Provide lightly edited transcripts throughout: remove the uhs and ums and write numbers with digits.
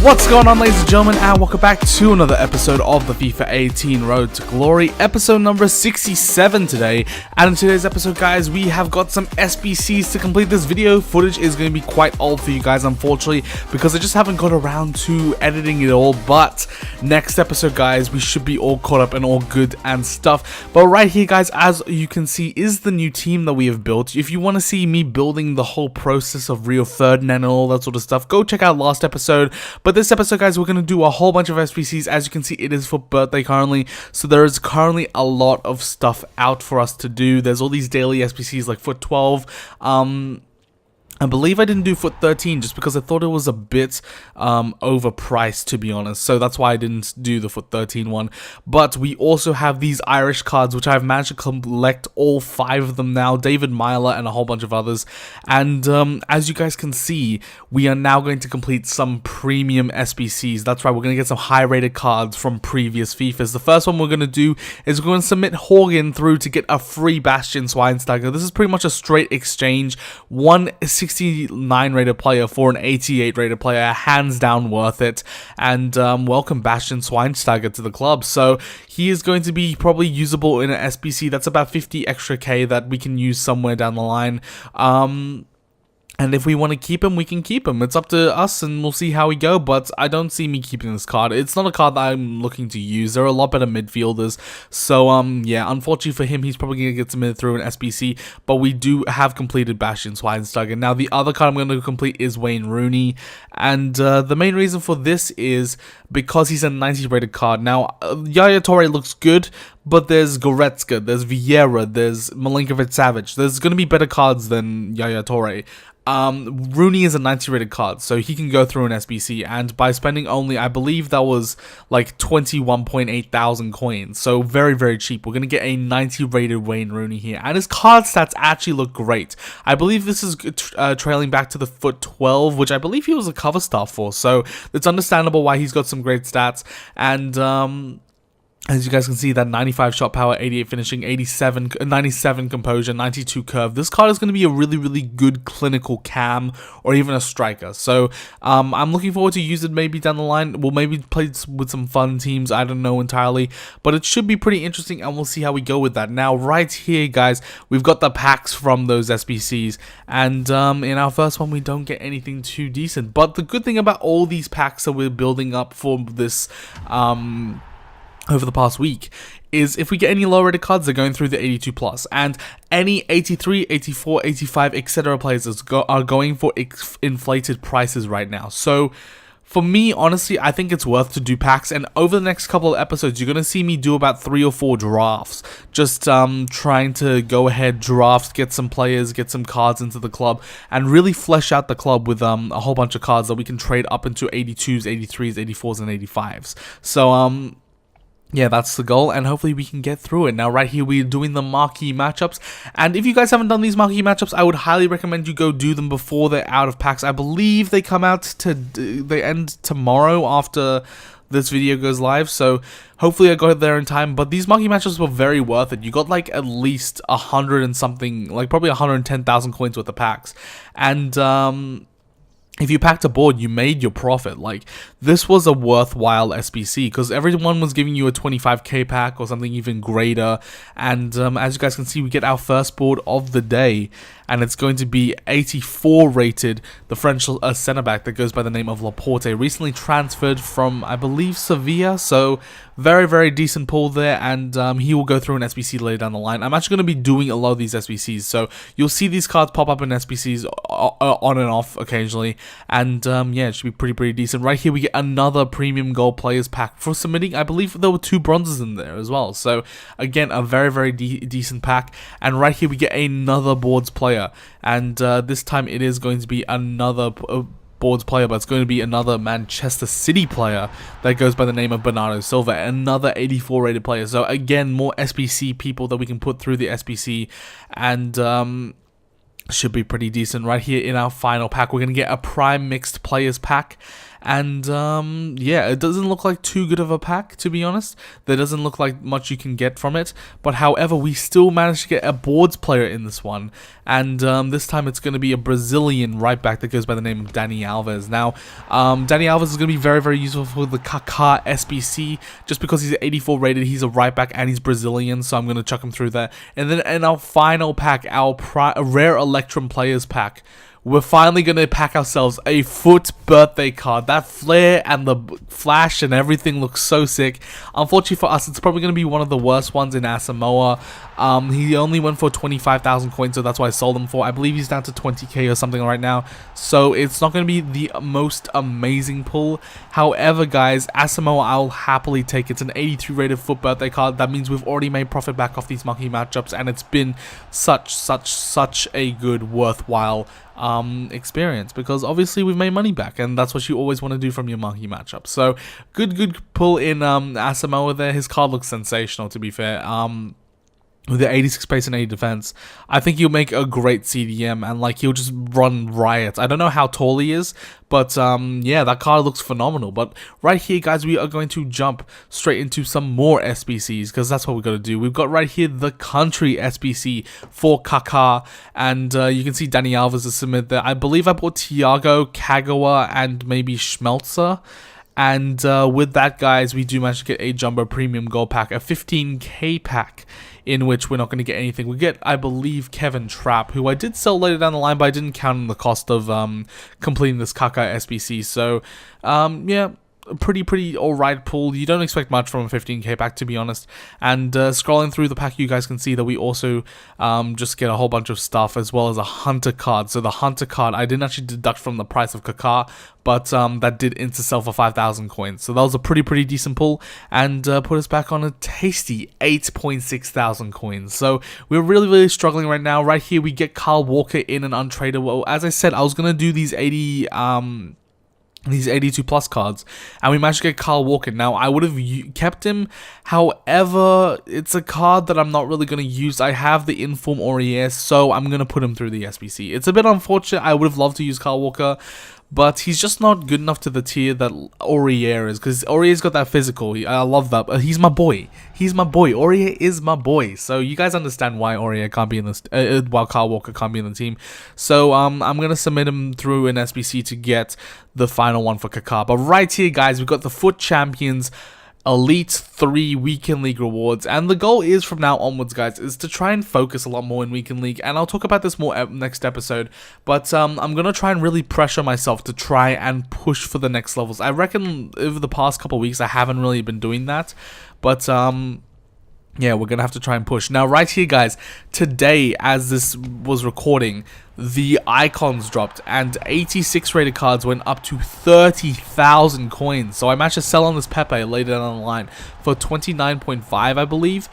What's going on, ladies and gentlemen, and welcome back to another episode of the FIFA 18 Road to Glory, episode number 67 today. And in today's episode, guys, we have got some SBCs to complete. This video footage is going to be quite old for you guys, unfortunately, because I just haven't got around to editing it all. But next episode, guys, we should be all caught up and all good and stuff. But right here, guys, as you can see, is the new team that we have built. If you want to see me building the whole process of Rio Ferdinand and all that sort of stuff, go check out last episode. But this episode, guys, we're going to do a whole bunch of SBCs. As you can see, it is Fut Birthday currently, so there is currently a lot of stuff out for us to do. There's all these daily SBCs like Fut 12. I believe I didn't do Fut 13 just because I thought it was a bit overpriced, to be honest. So that's why I didn't do the Fut 13 one. But we also have these Irish cards, which I've managed to collect all 5 of them now. David Myler and a whole bunch of others. And as you guys can see, we are now going to complete some premium SBCs. That's right, we're going to get some high-rated cards from previous FIFAs. The first one we're going to do is we're going to submit Horgan through to get a free Bastian Schweinsteiger. This is pretty much a straight exchange. 169 rated player for an 88 rated player, hands down worth it. And welcome Bastian Schweinsteiger to the club. So he is going to be probably usable in an SBC. That's about 50 extra K that we can use somewhere down the line. And if we want to keep him, we can keep him. It's up to us, and we'll see how we go. But I don't see me keeping this card. It's not a card that I'm looking to use. There are a lot better midfielders. So, yeah, unfortunately for him, he's probably going to get submitted through an SBC. But we do have completed Bastian Schweinsteiger. Now, the other card I'm going to complete is Wayne Rooney. And the main reason for this is because he's a 90 rated card. Now, Yaya Toure looks good, but there's Goretzka, there's Vieira, there's Milinkovic-Savic. There's going to be better cards than Yaya Toure. Rooney is a 90 rated card, so he can go through an SBC, and by spending only, I believe that was like 21.8 thousand coins, so very, very cheap. We're going to get a 90 rated Wayne Rooney here, and his card stats actually look great. I believe this is trailing back to the Fut 12, which I believe he was a cover star for, so it's understandable why he's got some great stats. And as you guys can see, that 95 shot power, 88 finishing, 97 composure, 92 curve. This card is going to be a really, really good clinical cam or even a striker. So I'm looking forward to use it maybe down the line. We'll maybe play with some fun teams. I don't know entirely. But it should be pretty interesting, and we'll see how we go with that. Now, right here, guys, we've got the packs from those SBCs. And in our first one, we don't get anything too decent. But the good thing about all these packs that we're building up for this over the past week is if we get any low rated cards, they're going through the 82 plus, and any 83, 84, 85, etc. players are going for inflated prices right now. So for me, honestly, I think it's worth to do packs, and over the next couple of episodes, you're going to see me do about 3 or 4 drafts, just trying to go ahead, draft, get some players, get some cards into the club, and really flesh out the club with a whole bunch of cards that we can trade up into 82s, 83s, 84s, and 85s. So, yeah, that's the goal, and hopefully we can get through it. Now, right here, we're doing the marquee matchups, and if you guys haven't done these marquee matchups, I would highly recommend you go do them before they're out of packs. I believe they come out they end tomorrow after this video goes live, so hopefully I got there in time. But these marquee matchups were very worth it. You got like at least 100 and something, like probably 110,000 coins worth of packs, and if you packed a board, you made your profit. Like, this was a worthwhile SBC because everyone was giving you a 25k pack or something even greater. And as you guys can see, we get our first board of the day, and it's going to be 84 rated, the French centre-back that goes by the name of Laporte, recently transferred from, I believe, Sevilla. So very, very decent pull there, and he will go through an SBC later down the line. I'm actually going to be doing a lot of these SBCs, so you'll see these cards pop up in SBCs on and off occasionally, and yeah, it should be pretty decent. Right here, we get another premium gold players pack for submitting. I believe there were 2 bronzes in there as well, so again, a very, very decent pack. And right here, we get another boards player, and this time it is going to be another boards player, but it's going to be another Manchester City player that goes by the name of Bernardo Silva, another 84 rated player. So again, more SBC people that we can put through the SBC, and should be pretty decent. Right here in our final pack, we're going to get a prime mixed players pack, And yeah, it doesn't look like too good of a pack, to be honest. There doesn't look like much you can get from it, but however, we still managed to get a boards player in this one, and this time it's going to be a Brazilian right back that goes by the name of Dani Alves. Now, Dani Alves is going to be very, very useful for the Kaka SBC, just because he's 84 rated, he's a right back, and he's Brazilian, so I'm going to chuck him through there. And then in our final pack, our Rare Electrum Players pack, we're finally going to pack ourselves a Fut Birthday card. That flare and the flash and everything looks so sick. Unfortunately for us, it's probably going to be one of the worst ones in Asamoah. He only went for 25,000 coins, so that's why I sold him for. I believe he's down to 20k or something right now. So it's not going to be the most amazing pull. However, guys, Asamoah I'll happily take. It's an 83 rated Fut Birthday card. That means we've already made profit back off these monkey matchups, and it's been such a good, worthwhile experience, because obviously we've made money back, and that's what you always want to do from your monkey matchup. So good pull in Asamoah there. His card looks sensational, to be fair. With the 86 pace and 80 defense, I think he'll make a great CDM, and like he'll just run riot. I don't know how tall he is, but yeah, that card looks phenomenal. But right here, guys, we are going to jump straight into some more SBCs, because that's what we're going to do. We've got right here the country SBC for Kaka, and you can see Dani Alves is submitted there. I believe I bought Thiago, Kagawa, and maybe Schmelzer. And with that, guys, we do manage to get a Jumbo Premium Gold Pack, a 15k pack, in which we're not going to get anything. We get, I believe, Kevin Trapp, who I did sell later down the line, but I didn't count on the cost of completing this Kaka SBC. So, yeah, pretty alright pull. You don't expect much from a 15k pack, to be honest. And scrolling through the pack, you guys can see that we also just get a whole bunch of stuff, as well as a hunter card. So the hunter card I didn't actually deduct from the price of Kaka, but that did insta-sell for 5,000 coins. So that was a pretty decent pull, and put us back on a tasty 8.6 thousand coins. So we're really struggling right now. Right here, we get Kyle Walker in an untradeable. As I said, I was gonna do these 82 plus cards, and we managed to get Kyle Walker. Now, I would have kept him, however, it's a card that I'm not really going to use. I have the Inform Aurier, so I'm going to put him through the SBC. It's a bit unfortunate. I would have loved to use Kyle Walker, but he's just not good enough to the tier that Aurier is, because Aurier's got that physical. I love that, but he's my boy. He's my boy. Aurier is my boy. So you guys understand why Aurier can't be in this, while Kyle Walker can't be in the team. So I'm gonna submit him through an SBC to get the final one for Kaka. But right here, guys, we've got the Fut Champions Elite 3 Weekend League rewards, and the goal is from now onwards, guys, is to try and focus a lot more in Weekend League, and I'll talk about this more next episode, but I'm gonna try and really pressure myself to try and push for the next levels. I reckon over the past couple weeks I haven't really been doing that, but yeah, we're gonna have to try and push. Now, right here, guys, today, as this was recording, the icons dropped, and 86 rated cards went up to 30,000 coins. So I managed to sell on this Pepe later down the line for 29.5, I believe.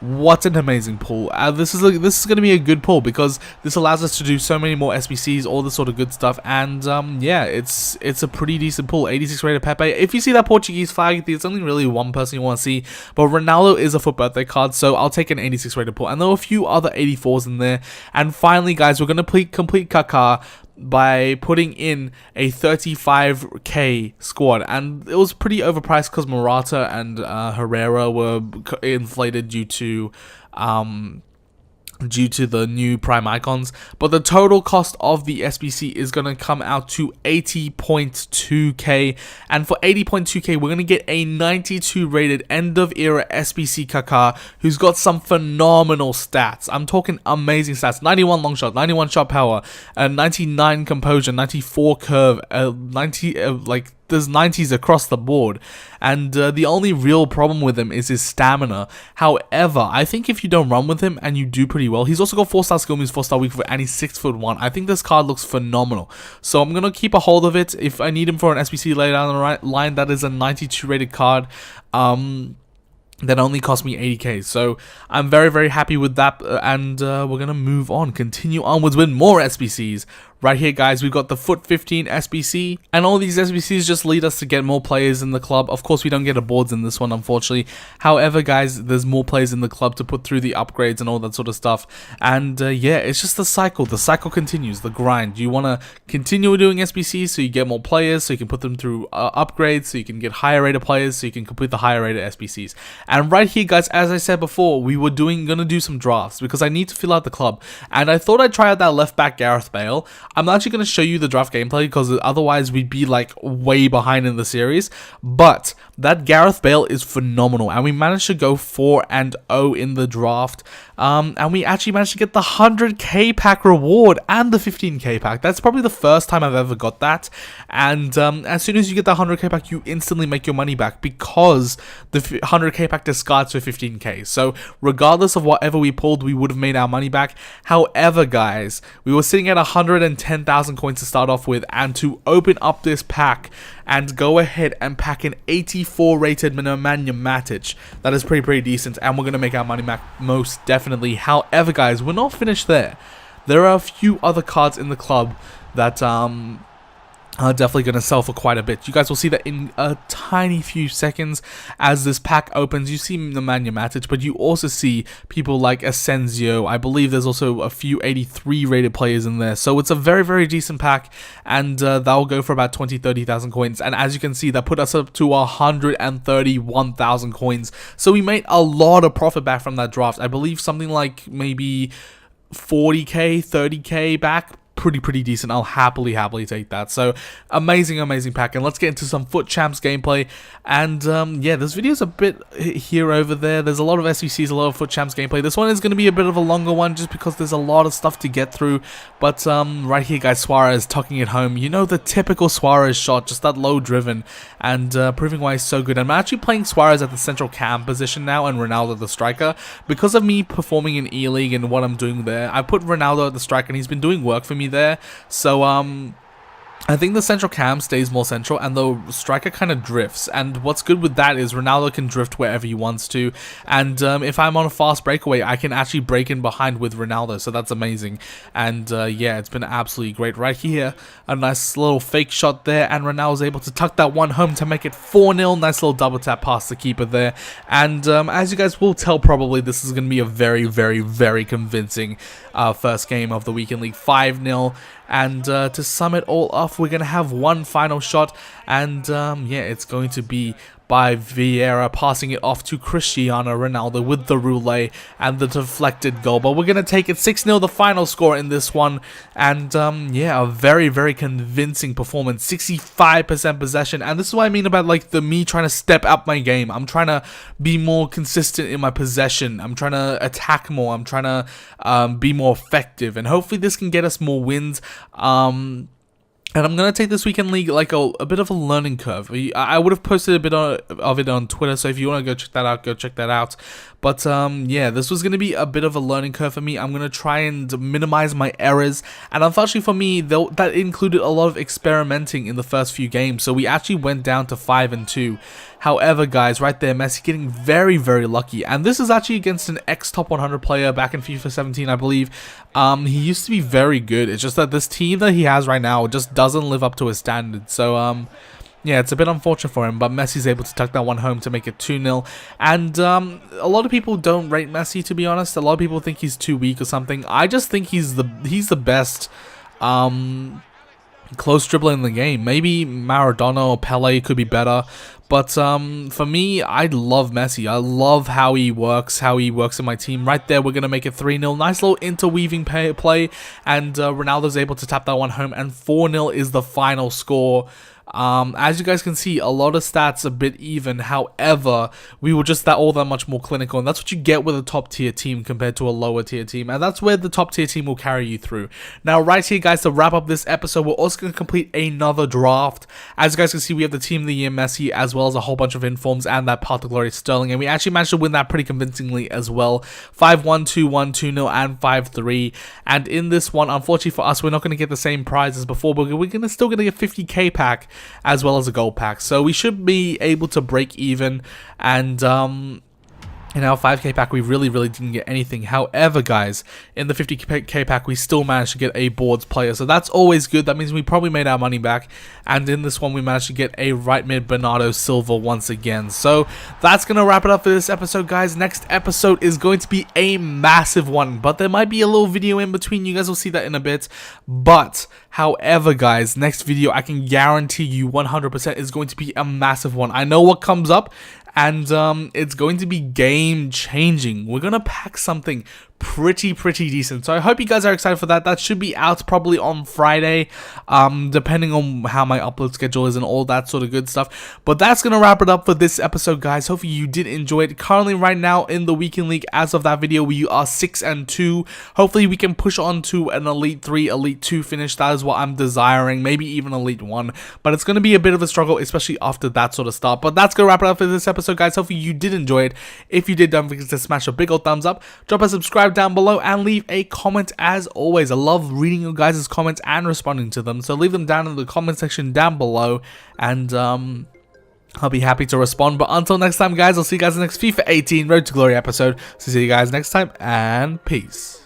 What an amazing pull. This is going to be a good pull, because this allows us to do so many more SBCs, all this sort of good stuff, and yeah, it's a pretty decent pull. 86 rated Pepe. If you see that Portuguese flag, there's only really one person you want to see, but Ronaldo is a Fut Birthday card, so I'll take an 86 rated pull, and there were a few other 84s in there. And finally, guys, we're going to complete Kaka by putting in a 35k squad, and it was pretty overpriced because Morata and Herrera were inflated due to the new prime icons, but the total cost of the SBC is going to come out to 80.2k, and for 80.2k we're going to get a 92 rated end of era SBC Kaka, who's got some phenomenal stats. I'm talking amazing stats: 91 long shot, 91 shot power, 99 composure, 94 curve, 90 like there's 90s across the board, and the only real problem with him is his stamina. However, I think if you don't run with him and you do pretty well, he's also got 4-star skill moves, 4-star weak foot, and he's 6'1". I think this card looks phenomenal, so I'm gonna keep a hold of it. If I need him for an SBC later down the line, that is a 92 rated card. That only cost me 80k, so I'm very happy with that, and we're gonna move on, continue onwards with more SBCs Right here, guys, we've got the Fut 15 SBC, and all these SBCs just lead us to get more players in the club. Of course, we don't get awards in this one, unfortunately. However, guys, there's more players in the club to put through the upgrades and all that sort of stuff. And yeah, it's just the cycle. The cycle continues, the grind. You want to continue doing SBCs so you get more players, so you can put them through upgrades, so you can get higher rated players, so you can complete the higher rated SBCs. And right here, guys, as I said before, we were gonna do some drafts because I need to fill out the club. And I thought I'd try out that left back Gareth Bale. I'm actually going to show you the draft gameplay because otherwise we'd be like way behind in the series. But that Gareth Bale is phenomenal, and we managed to go 4-0 in the draft. And we actually managed to get the 100k pack reward and the 15k pack. That's probably the first time I've ever got that. And as soon as you get the 100k pack, you instantly make your money back because the 100k pack discards for 15k. So regardless of whatever we pulled, we would have made our money back. However, guys, we were sitting at 110,000 coins to start off with, and to open up this pack and go ahead and pack an 84 rated Nemanja Matic, that is pretty decent, and we're going to make our money back most definitely. However, guys, we're not finished there. There are a few other cards in the club that are definitely going to sell for quite a bit. You guys will see that in a tiny few seconds as this pack opens. You see Nemanja Matic, but you also see people like Asensio. I believe there's also a few 83 rated players in there. So it's a very decent pack, and that will go for about 20,000-30,000 coins. And as you can see, that put us up to 131,000 coins. So we made a lot of profit back from that draft. I believe something like maybe 40k, 30k back. Pretty decent. I'll happily take that. So amazing pack. And let's get into some Fut Champs gameplay. And yeah, this video's a bit here over there. There's a lot of SBCs, a lot of Fut Champs gameplay. This one is going to be a bit of a longer one just because there's a lot of stuff to get through. But right here, guys, Suarez tucking it home. You know, the typical Suarez shot, just that low driven, and proving why he's so good. I'm actually playing Suarez at the central cam position now and Ronaldo the striker. Because of me performing in E-League and what I'm doing there, I put Ronaldo at the striker, and he's been doing work for me there. So I think the central cam stays more central and the striker kind of drifts, and what's good with that is Ronaldo can drift wherever he wants to, and if I'm on a fast breakaway, I can actually break in behind with Ronaldo, so that's amazing. And yeah, it's been absolutely great. Right here, a nice little fake shot there, and Ronaldo's able to tuck that one home to make it 4-0. Nice little double tap past the keeper there. And as you guys will tell, probably this is going to be a very convincing first game of the weekend league. 5-0. And to sum it all off, we're going to have one final shot, and yeah, it's going to be by Vieira passing it off to Cristiano Ronaldo with the roulette and the deflected goal. But we're going to take it 6-0, the final score in this one. And yeah, a very convincing performance. 65% possession. And this is what I mean about like me trying to step up my game. I'm trying to be more consistent in my possession. I'm trying to attack more. I'm trying to be more effective. And hopefully this can get us more wins. And I'm going to take this weekend league like a bit of a learning curve. I would have posted a bit of it on Twitter, so if you want to go check that out, go check that out. But yeah, this was going to be a bit of a learning curve for me. I'm going to try and minimize my errors. And unfortunately for me, that included a lot of experimenting in the first few games. So we actually went down to 5-2. However, guys, right there, Messi getting very lucky. And this is actually against an ex-top 100 player back in FIFA 17, I believe. He used to be very good. It's just that this team that he has right now just doesn't live up to his standards. So, yeah, it's a bit unfortunate for him, but Messi's able to tuck that one home to make it 2-0. And a lot of people don't rate Messi, to be honest. A lot of people think he's too weak or something. I just think he's the best close dribbler in the game. Maybe Maradona or Pele could be better. But for me, I love Messi. I love how he works in my team. Right there, we're going to make it 3-0. Nice little interweaving play. And Ronaldo's able to tap that one home. And 4-0 is the final score. As you guys can see, a lot of stats a bit even. However, we were just all that much more clinical, and that's what you get with a top tier team compared to a lower tier team, and that's where the top tier team will carry you through. Now, right here, guys, to wrap up this episode, we're also going to complete another draft. As you guys can see, we have the Team of the Year Messi, as well as a whole bunch of informs and that Path to Glory Sterling, and we actually managed to win that pretty convincingly as well. 5-1, 2-1, 2-0, and 5-3. And in this one, unfortunately for us, we're not going to get the same prize as before, but we're still going to get 50k pack as well as a gold pack, so we should be able to break even. And In our 5k pack, we really didn't get anything. However, guys, in the 50k pack, we still managed to get a boards player. So that's always good. That means we probably made our money back. And in this one, we managed to get a right mid Bernardo Silva once again. So that's going to wrap it up for this episode, guys. Next episode is going to be a massive one. But there might be a little video in between. You guys will see that in a bit. But however, guys, next video, I can guarantee you 100% is going to be a massive one. I know what comes up. And it's going to be game changing. We're going to pack something pretty decent. So I hope you guys are excited for that. That should be out probably on Friday, depending on how my upload schedule is and all that sort of good stuff. But that's going to wrap it up for this episode, guys. Hopefully you did enjoy it. Currently right now in the weekend league, as of that video, we are 6-2. Hopefully we can push on to an Elite 3, Elite 2 finish. That is what I'm desiring. Maybe even Elite 1. But it's going to be a bit of a struggle, especially after that sort of start. But that's going to wrap it up for this episode, guys. Hopefully you did enjoy it. If you did, don't forget to smash a big old thumbs up, drop a subscribe down below, and leave a comment. As always, I love reading your guys' comments and responding to them, so leave them down in the comment section down below, and I'll be happy to respond. But until next time, guys, I'll see you guys in the next FIFA 18 Road to Glory episode. So see you guys next time, and peace.